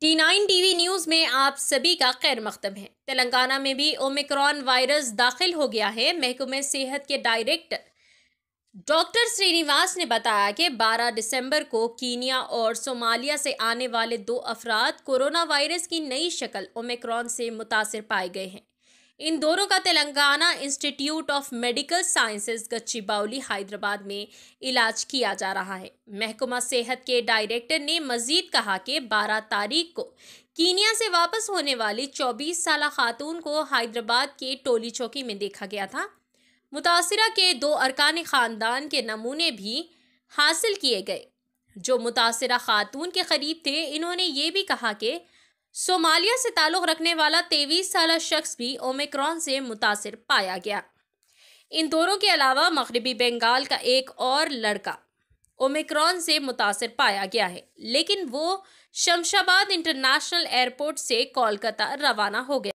T9 TV news में आप सभी का खैर मकदम है। तेलंगाना में भी ओमिक्रॉन वायरस दाखिल हो गया है। महकमे सेहत के डायरेक्टर डॉक्टर श्रीनिवास ने बताया कि 12 दिसंबर को कीनिया और सोमालिया से आने वाले 2 अफराद कोरोना वायरस की नई शक्ल ओमिक्रॉन से मुतासिर पाए गए हैं। इन दोनों का Telangana institute of medical sciences Gachibowli Hyderabad में इलाज किया जा रहा है। महकमा सेहत के डायरेक्टर ने मजीद कहा कि 12 तारीख को कीनिया से वापस होने वाली 24 साल खातून को हैदराबाद के टोली चौकी में देखा गया था। मुतासिरा के 2 अरकान ख़ानदान के नमूने भी हासिल किए गए जो मुतासिरा खातून के करीब थे। इन्होंने ये भी कहा कि सोमालिया से ताल्लुक़ रखने वाला 23 साल शख्स भी ओमिक्रॉन से मुतासिर पाया गया। इन दोनों के अलावा मगरबी बंगाल का एक और लड़का ओमिक्रॉन से मुतासिर पाया गया है, लेकिन वो शमशाबाद इंटरनेशनल एयरपोर्ट से कोलकाता रवाना हो गया।